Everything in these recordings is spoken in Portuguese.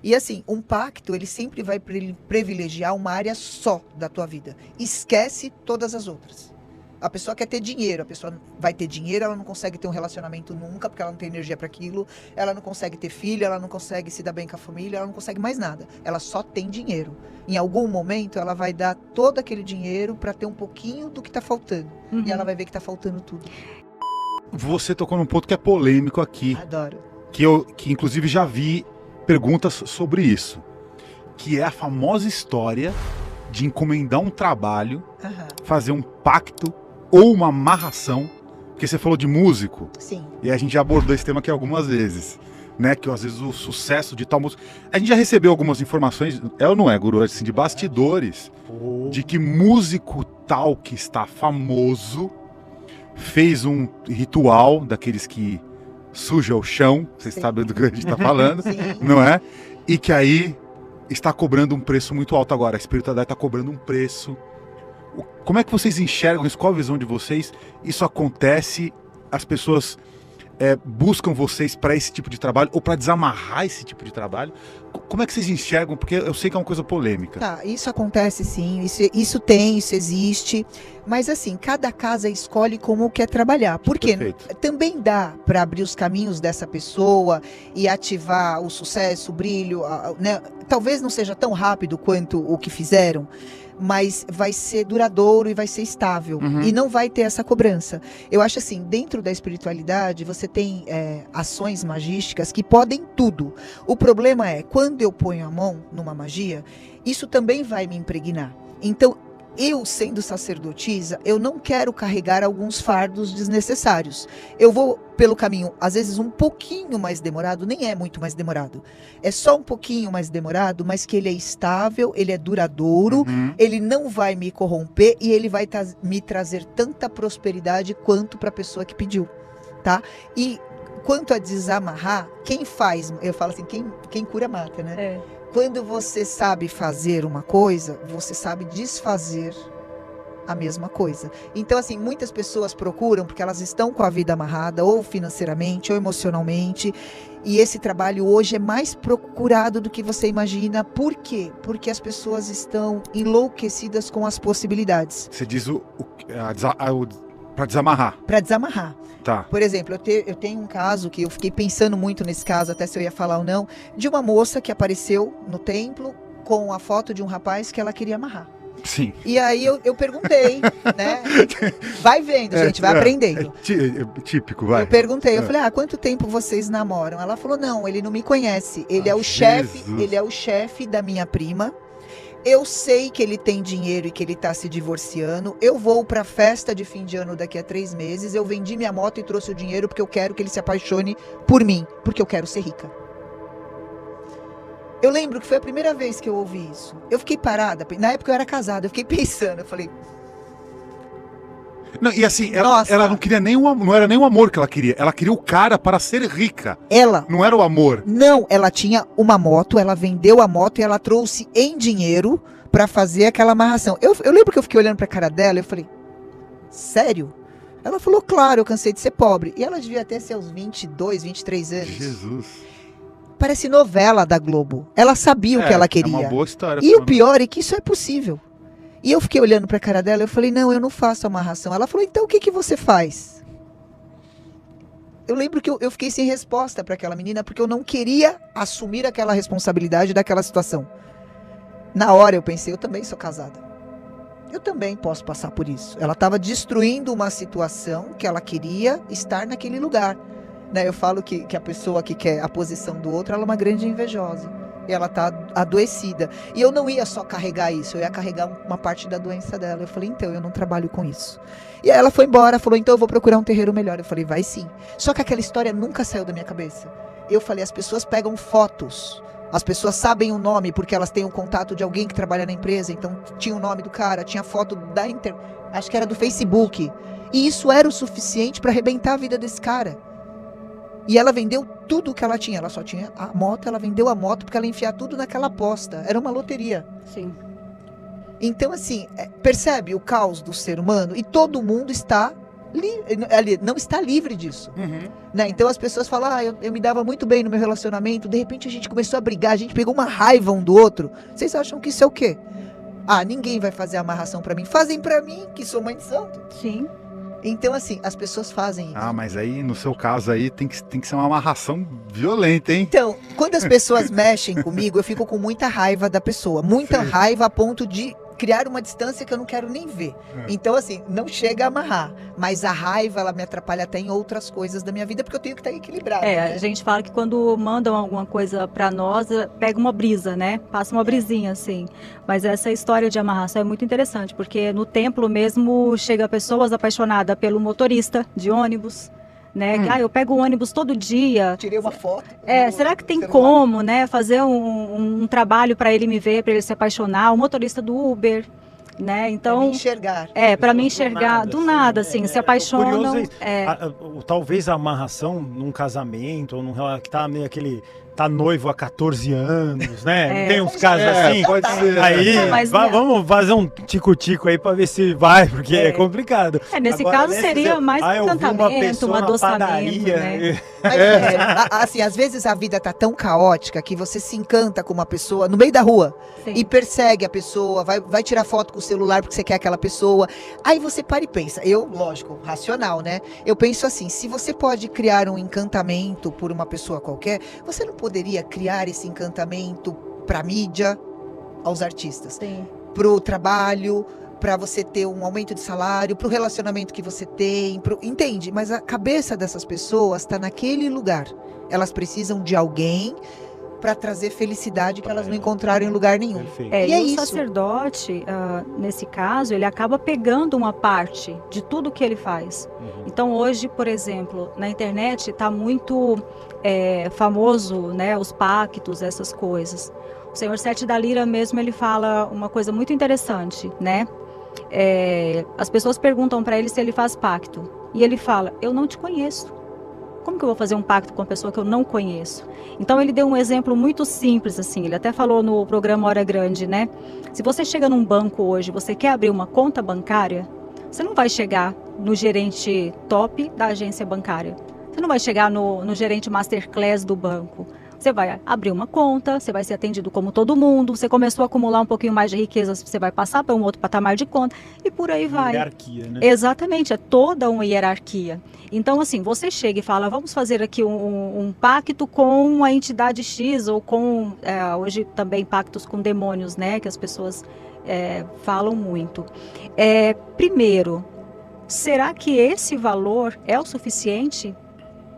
E assim, um pacto, ele sempre vai privilegiar uma área só da tua vida. Esquece todas as outras. A pessoa quer ter dinheiro, a pessoa vai ter dinheiro, ela não consegue ter um relacionamento nunca, porque ela não tem energia para aquilo, ela não consegue ter filho, ela não consegue se dar bem com a família, ela não consegue mais nada. Ela só tem dinheiro. Em algum momento, ela vai dar todo aquele dinheiro para ter um pouquinho do que tá faltando. E ela vai ver que tá faltando tudo. Você tocou num ponto que é polêmico aqui. Adoro. Que inclusive já vi perguntas sobre isso. Que é a famosa história de encomendar um trabalho, fazer um pacto ou uma amarração, porque você falou de músico. Sim. E a gente já abordou esse tema aqui algumas vezes, né? Que às vezes o sucesso de tal músico... A gente já recebeu algumas informações, ou não é, Guru? Assim, de bastidores, de que músico tal que está famoso fez um ritual daqueles que suja o chão, vocês sabem do que a gente está falando, não é? E que aí está cobrando um preço muito alto agora. A espiritualidade está cobrando um preço. Como é que vocês enxergam isso? Qual a visão de vocês? Isso acontece? As pessoas buscam vocês para esse tipo de trabalho ou para desamarrar esse tipo de trabalho? Como é que vocês enxergam? Porque eu sei que é uma coisa polêmica. Tá, isso acontece sim, isso tem, isso existe, mas assim, cada casa escolhe como quer trabalhar, porque também dá para abrir os caminhos dessa pessoa e ativar o sucesso, o brilho, né? Talvez não seja tão rápido quanto o que fizeram, mas vai ser duradouro e vai ser estável. E não vai ter essa cobrança. Eu acho assim, dentro da espiritualidade, você tem ações magísticas que podem tudo. O problema é, quando eu ponho a mão numa magia, isso também vai me impregnar. Então, eu sendo sacerdotisa, eu não quero carregar alguns fardos desnecessários. Eu vou pelo caminho, às vezes um pouquinho mais demorado, nem é muito mais demorado. É só um pouquinho mais demorado, mas que ele é estável, ele é duradouro, ele não vai me corromper e ele vai me trazer tanta prosperidade quanto para a pessoa que pediu, tá? E quanto a desamarrar, quem faz, eu falo assim, quem cura mata, né? Quando você sabe fazer uma coisa, você sabe desfazer a mesma coisa. Então, assim, muitas pessoas procuram porque elas estão com a vida amarrada, ou financeiramente, ou emocionalmente, e esse trabalho hoje é mais procurado do que você imagina. Por quê? Porque as pessoas estão enlouquecidas com as possibilidades. Você diz para desamarrar. Para desamarrar. Tá. Por exemplo, eu tenho um caso que eu fiquei pensando muito nesse caso, até se eu ia falar ou não, de uma moça que apareceu no templo com a foto de um rapaz que ela queria amarrar. Sim. E aí eu perguntei, né? Vai vendo, gente, vai aprendendo. Típico, vai. Eu perguntei, eu falei, há quanto tempo vocês namoram? Ela falou, não, ele não me conhece. Ele é o chefe da minha prima. Eu sei que ele tem dinheiro e que ele tá se divorciando. Eu vou pra festa de fim de ano daqui a 3 meses. Eu vendi minha moto e trouxe o dinheiro porque eu quero que ele se apaixone por mim. Porque eu quero ser rica. Eu lembro que foi a primeira vez que eu ouvi isso. Eu fiquei parada. Na época eu era casada. Eu fiquei pensando. Eu falei... Não, e assim, ela não queria não era nem o amor que ela queria. Ela queria o cara para ser rica. Não era o amor. Não, ela tinha uma moto, ela vendeu a moto e ela trouxe em dinheiro para fazer aquela amarração. Eu lembro que eu fiquei olhando pra cara dela e eu falei, sério? Ela falou, claro, eu cansei de ser pobre. E ela devia ter seus 22, 23 anos. Jesus. Parece novela da Globo. Ela sabia o que ela queria. É uma boa história. E o pior é que isso é possível. E eu fiquei olhando pra cara dela, eu falei, não, eu não faço amarração. Ela falou, então o que você faz? Eu lembro que eu fiquei sem resposta para aquela menina, porque eu não queria assumir aquela responsabilidade daquela situação. Na hora eu pensei, eu também sou casada. Eu também posso passar por isso. Ela estava destruindo uma situação que ela queria estar naquele lugar. Né? Eu falo que a pessoa que quer a posição do outro, ela é uma grande invejosa. E ela tá adoecida. E eu não ia só carregar isso, eu ia carregar uma parte da doença dela. Eu falei, então, eu não trabalho com isso. E aí ela foi embora, falou, então eu vou procurar um terreiro melhor. Eu falei, vai sim. Só que aquela história nunca saiu da minha cabeça. Eu falei, as pessoas pegam fotos. As pessoas sabem o nome porque elas têm um contato de alguém que trabalha na empresa. Então tinha o nome do cara, tinha foto acho que era do Facebook. E isso era o suficiente para arrebentar a vida desse cara. E ela vendeu tudo que ela tinha. Ela só tinha a moto, ela vendeu a moto porque ela ia enfiar tudo naquela aposta. Era uma loteria. Sim. Então, assim, percebe o caos do ser humano? E todo mundo está não está livre disso. Né? Então as pessoas falam, eu me dava muito bem no meu relacionamento, de repente a gente começou a brigar, a gente pegou uma raiva um do outro. Vocês acham que isso é o quê? Ninguém vai fazer amarração pra mim. Fazem pra mim, que sou mãe de santo. Sim. Então, assim, as pessoas fazem isso. Mas aí, no seu caso aí, tem que ser uma amarração violenta, hein? Então, quando as pessoas mexem comigo, eu fico com muita raiva da pessoa. Muita raiva a ponto de criar uma distância que eu não quero nem ver. Então, assim, não chega a amarrar. Mas a raiva, ela me atrapalha até em outras coisas da minha vida, porque eu tenho que estar equilibrado. Né? A gente fala que quando mandam alguma coisa pra nós, pega uma brisa, né? Passa uma brisinha, assim. Mas essa história de amarração é muito interessante, porque no templo mesmo chega pessoas apaixonadas pelo motorista de ônibus, né? Eu pego o ônibus todo dia. Tirei uma foto. Será que tem como, né, fazer um trabalho para ele me ver, para ele se apaixonar? O motorista do Uber, né? Então, para me enxergar. Para me enxergar do nada, assim, se apaixonam. Talvez a amarração num casamento ou num relacionamento que tá meio aquele tá noivo há 14 anos, né? Tem uns casos assim. Pode ser. Aí, vamos fazer um tico-tico aí pra ver se vai, porque é complicado. Nesse caso seria mais um encantamento, um adoçamento, né? Assim, às vezes a vida tá tão caótica que você se encanta com uma pessoa no meio da rua. Sim. E persegue a pessoa, vai tirar foto com o celular porque você quer aquela pessoa. Aí você para e pensa, lógico, racional, né? Eu penso assim, se você pode criar um encantamento por uma pessoa qualquer, você não poderia criar esse encantamento para mídia, aos artistas, para o trabalho, para você ter um aumento de salário, para o relacionamento que você tem, entende? Mas a cabeça dessas pessoas está naquele lugar. Elas precisam de alguém para trazer felicidade que elas não encontraram em lugar nenhum. E o sacerdote, nesse caso, ele acaba pegando uma parte de tudo que ele faz. Então hoje, por exemplo, na internet está muito famoso, né, os pactos, essas coisas. O Senhor Sete da Lira mesmo, ele fala uma coisa muito interessante, né? As pessoas perguntam para ele se ele faz pacto. E ele fala, eu não te conheço. Como que eu vou fazer um pacto com uma pessoa que eu não conheço? Então ele deu um exemplo muito simples, assim, ele até falou no programa Hora Grande, né? Se você chega num banco hoje, você quer abrir uma conta bancária, você não vai chegar no gerente top da agência bancária. Você não vai chegar no gerente masterclass do banco. Você vai abrir uma conta, você vai ser atendido como todo mundo, você começou a acumular um pouquinho mais de riqueza, você vai passar para um outro patamar de conta e por aí vai. Hierarquia, né? Exatamente, é toda uma hierarquia. Então, assim, você chega e fala, vamos fazer aqui um pacto com a entidade X ou com, hoje também pactos com demônios, né, que as pessoas falam muito. Primeiro, será que esse valor é o suficiente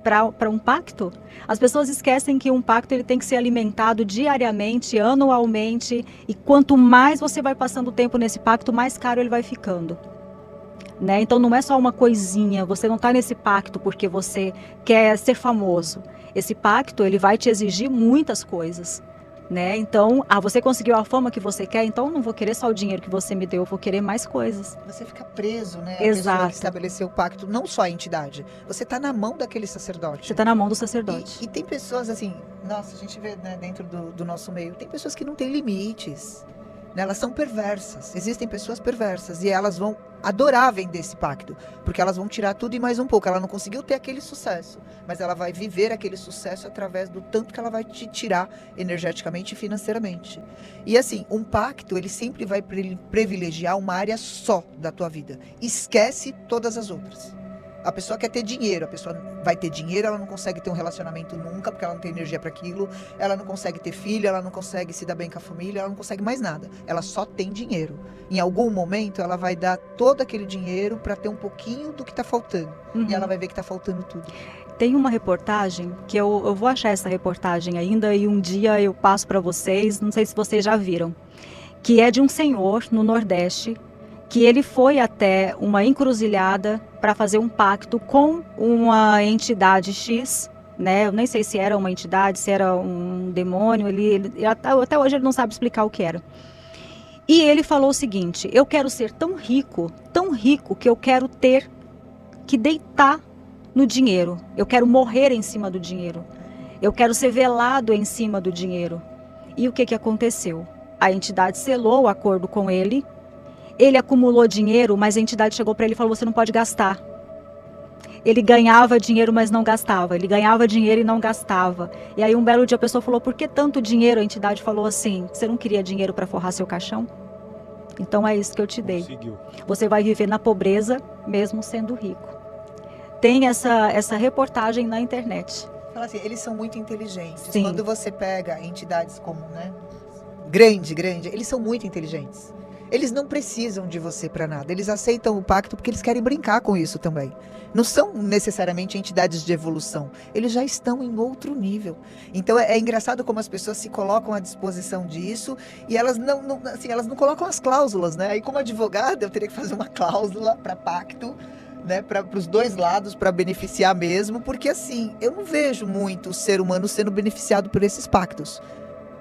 para um pacto? As pessoas esquecem que um pacto ele tem que ser alimentado diariamente, anualmente, e quanto mais você vai passando o tempo nesse pacto, mais caro ele vai ficando. Né? Então não é só uma coisinha, você não está nesse pacto porque você quer ser famoso. Esse pacto ele vai te exigir muitas coisas. Né? Então, você conseguiu a fama que você quer, então eu não vou querer só o dinheiro que você me deu, eu vou querer mais coisas. Você fica preso, né? Exato. A pessoa que estabeleceu o pacto, não só a entidade. Você está na mão daquele sacerdote. Você está na mão do sacerdote. E tem pessoas assim, nossa, a gente vê, né, dentro do nosso meio, tem pessoas que não têm limites. Né? Elas são perversas. Existem pessoas perversas e elas vão adorar vender esse pacto, porque elas vão tirar tudo e mais um pouco. Ela não conseguiu ter aquele sucesso, mas ela vai viver aquele sucesso através do tanto que ela vai te tirar energeticamente e financeiramente. E assim, um pacto, ele sempre vai privilegiar uma área só da tua vida. Esquece todas as outras. A pessoa quer ter dinheiro, a pessoa vai ter dinheiro, ela não consegue ter um relacionamento nunca, porque ela não tem energia para aquilo, ela não consegue ter filho, ela não consegue se dar bem com a família, ela não consegue mais nada. Ela só tem dinheiro. Em algum momento, ela vai dar todo aquele dinheiro para ter um pouquinho do que está faltando. E ela vai ver que está faltando tudo. Tem uma reportagem, que eu vou achar essa reportagem ainda, e um dia eu passo para vocês, não sei se vocês já viram, que é de um senhor no Nordeste, que ele foi até uma encruzilhada para fazer um pacto com uma entidade X, né? Eu nem sei se era uma entidade, se era um demônio, até hoje ele não sabe explicar o que era. E ele falou o seguinte, eu quero ser tão rico que eu quero ter que deitar no dinheiro, eu quero morrer em cima do dinheiro, eu quero ser velado em cima do dinheiro. E o que aconteceu? A entidade selou o acordo com ele. Ele acumulou dinheiro, mas a entidade chegou para ele e falou, você não pode gastar. ele ganhava dinheiro, mas não gastava. Ele ganhava dinheiro e não gastava. E aí um belo dia a pessoa falou, por que tanto dinheiro? A entidade falou assim, você não queria dinheiro para forrar seu caixão? Então é isso que eu te dei. Conseguiu. Você vai viver na pobreza, mesmo sendo rico. Tem essa reportagem na internet. Fala assim, eles são muito inteligentes. Sim. Quando você pega entidades como, né? Grande, eles são muito inteligentes. Eles não precisam de você para nada. Eles aceitam o pacto porque eles querem brincar com isso também. Não são necessariamente entidades de evolução. Eles já estão em outro nível. Então é engraçado como as pessoas se colocam à disposição disso e elas elas não colocam as cláusulas, né? Aí como advogada eu teria que fazer uma cláusula para pacto, né? Para os dois lados, para beneficiar mesmo, porque assim eu não vejo muito o ser humano sendo beneficiado por esses pactos.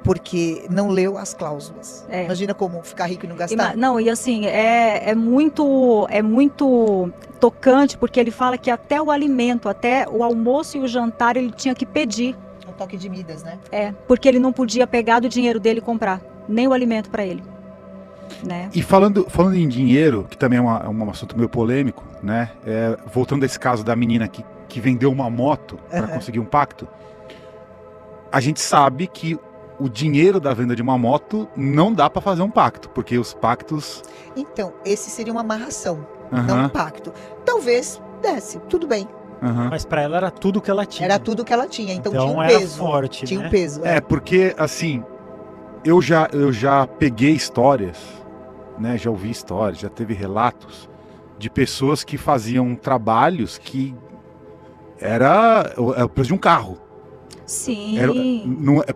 Porque não leu as cláusulas. Imagina como ficar rico e não gastar. Não, e assim, é muito tocante, porque ele fala que até o alimento, até o almoço e o jantar, ele tinha que pedir. Um toque de Midas, né? Porque ele não podia pegar do dinheiro dele e comprar, nem o alimento para ele. Né? E falando em dinheiro, que também é um assunto meio polêmico, né? Voltando a esse caso da menina que vendeu uma moto para conseguir um pacto, a gente sabe que o dinheiro da venda de uma moto não dá para fazer um pacto, porque os pactos... Então, esse seria uma amarração, não um pacto. Talvez desse, tudo bem. Mas para ela era tudo que ela tinha. Era tudo que ela tinha, então tinha um era peso. Forte, tinha né? um peso. Porque assim, eu já peguei histórias, né? Já ouvi histórias, já teve relatos de pessoas que faziam trabalhos que era o preço de um carro. Sim.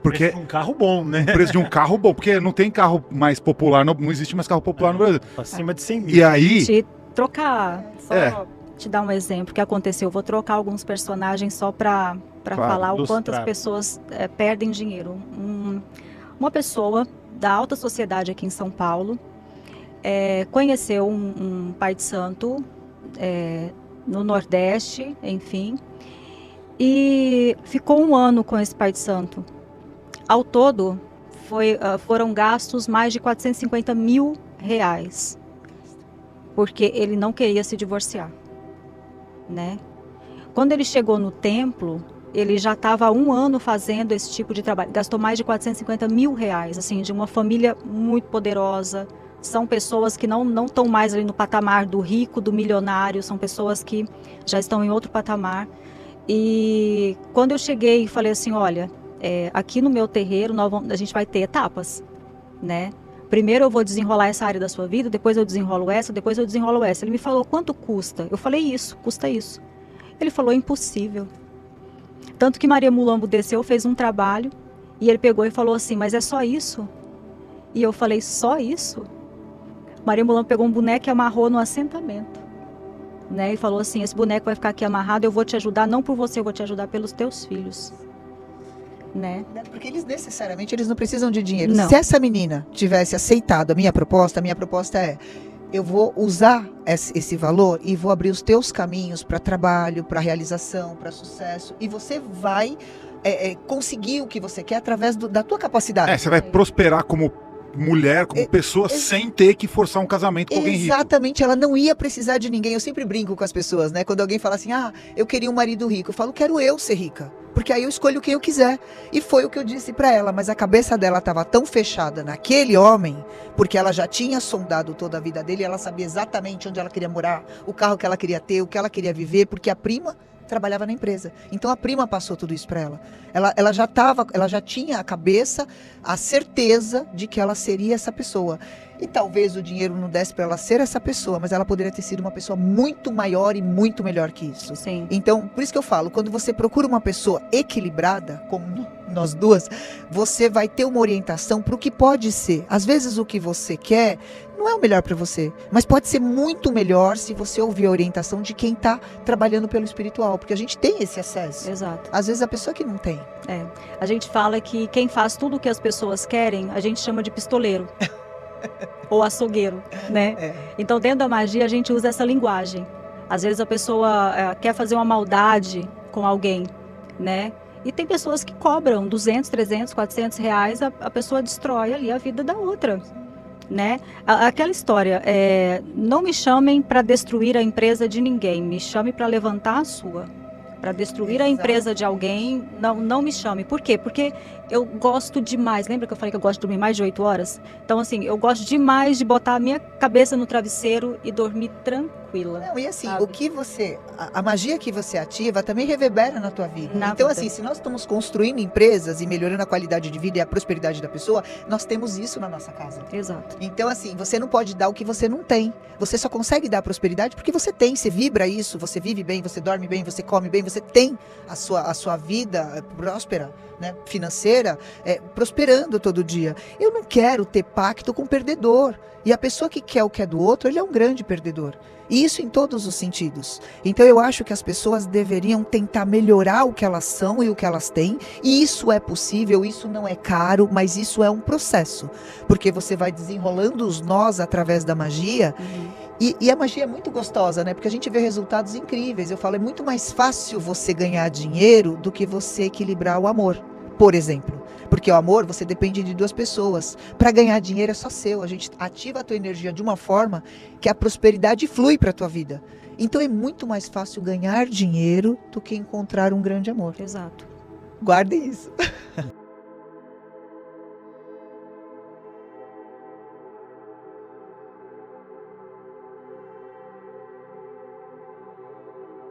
Porque um carro bom, né? O preço de um carro bom, porque não tem carro mais popular, não existe mais carro popular no Brasil. Acima de 100 mil. E aí... Te trocar, só te dar um exemplo que aconteceu. Vou trocar alguns personagens só para falar o quanto as pessoas perdem dinheiro. Uma pessoa da alta sociedade aqui em São Paulo conheceu um pai de santo no Nordeste, enfim, e ficou 1 ano com esse pai de santo. Ao todo, foram gastos mais de R$450 mil, porque ele não queria se divorciar, né? Quando ele chegou no templo, ele já estava há 1 ano fazendo esse tipo de trabalho. Gastou mais de R$450 mil, assim, de uma família muito poderosa. São pessoas que não estão mais ali no patamar do rico, do milionário. São pessoas que já estão em outro patamar. E quando eu cheguei e falei assim, olha, aqui no meu terreiro a gente vai ter etapas, né? Primeiro eu vou desenrolar essa área da sua vida, depois eu desenrolo essa, depois eu desenrolo essa. Ele me falou, quanto custa? Eu falei, custa isso. Ele falou, impossível. Tanto que Maria Mulambo desceu, fez um trabalho, e ele pegou e falou assim, mas é só isso? E eu falei, só isso? Maria Mulambo pegou um boneco e amarrou no assentamento, né? E falou assim, esse boneco vai ficar aqui amarrado, eu vou te ajudar, não por você, eu vou te ajudar pelos teus filhos. Né? Porque eles não precisam de dinheiro. Não. Se essa menina tivesse aceitado a minha proposta é, eu vou usar esse valor e vou abrir os teus caminhos para trabalho, para realização, para sucesso, e você vai conseguir o que você quer através da tua capacidade. Você vai prosperar como mulher, como pessoa, sem ter que forçar um casamento com alguém rico. Exatamente, ela não ia precisar de ninguém. Eu sempre brinco com as pessoas, né? Quando alguém fala assim, eu queria um marido rico, eu falo, quero eu ser rica, porque aí eu escolho quem eu quiser. E foi o que eu disse pra ela, mas a cabeça dela estava tão fechada naquele homem, porque ela já tinha sondado toda a vida dele, ela sabia exatamente onde ela queria morar, o carro que ela queria ter, o que ela queria viver, porque a prima trabalhava na empresa. Então a prima passou tudo isso para ela. Ela já tinha a cabeça, a certeza de que ela seria essa pessoa. E talvez o dinheiro não desse para ela ser essa pessoa, mas ela poderia ter sido uma pessoa muito maior e muito melhor que isso. Sim. Então, por isso que eu falo, quando você procura uma pessoa equilibrada, como nós duas, você vai ter uma orientação para o que pode ser. Às vezes o que você quer não é o melhor para você, mas pode ser muito melhor se você ouvir a orientação de quem está trabalhando pelo espiritual, porque a gente tem esse acesso. Exato. Às vezes a pessoa que não tem. A gente fala que quem faz tudo o que as pessoas querem, a gente chama de pistoleiro. Ou açougueiro, né? Então, dentro da magia, a gente usa essa linguagem. Às vezes a pessoa quer fazer uma maldade com alguém, né? E tem pessoas que cobram 200, 300, 400 reais, a pessoa destrói ali a vida da outra. né? Aquela história, não me chamem para destruir a empresa de ninguém, me chame para levantar a sua. Para destruir a empresa de alguém, não me chame. Por quê? Porque eu gosto demais. Lembra que eu falei que eu gosto de dormir mais de 8 horas? Então, assim, eu gosto demais de botar a minha cabeça no travesseiro e dormir tranquila. Não, e assim, sabe? o que você, a magia que você ativa também reverbera na tua vida. Então, assim, se nós estamos construindo empresas e melhorando a qualidade de vida e a prosperidade da pessoa, nós temos isso na nossa casa. Exato. Então, assim, você não pode dar o que você não tem. Você só consegue dar prosperidade porque você tem, você vibra isso, você vive bem, você dorme bem, você come bem, você tem a sua vida próspera, né, financeira, prosperando todo dia. Eu não quero ter pacto com o perdedor. E a pessoa que quer o que é do outro, ele é um grande perdedor. E isso em todos os sentidos. Então eu acho que as pessoas deveriam tentar melhorar o que elas são e o que elas têm. E isso é possível, isso não é caro, mas isso é um processo. Porque você vai desenrolando os nós através da magia. E a magia é muito gostosa, né? Porque a gente vê resultados incríveis. Eu falo, é muito mais fácil você ganhar dinheiro do que você equilibrar o amor, por exemplo. Porque o amor, você depende de duas pessoas. Para ganhar dinheiro é só seu. A gente ativa a tua energia de uma forma que a prosperidade flui para a tua vida. Então é muito mais fácil ganhar dinheiro do que encontrar um grande amor. Exato. Guardem isso.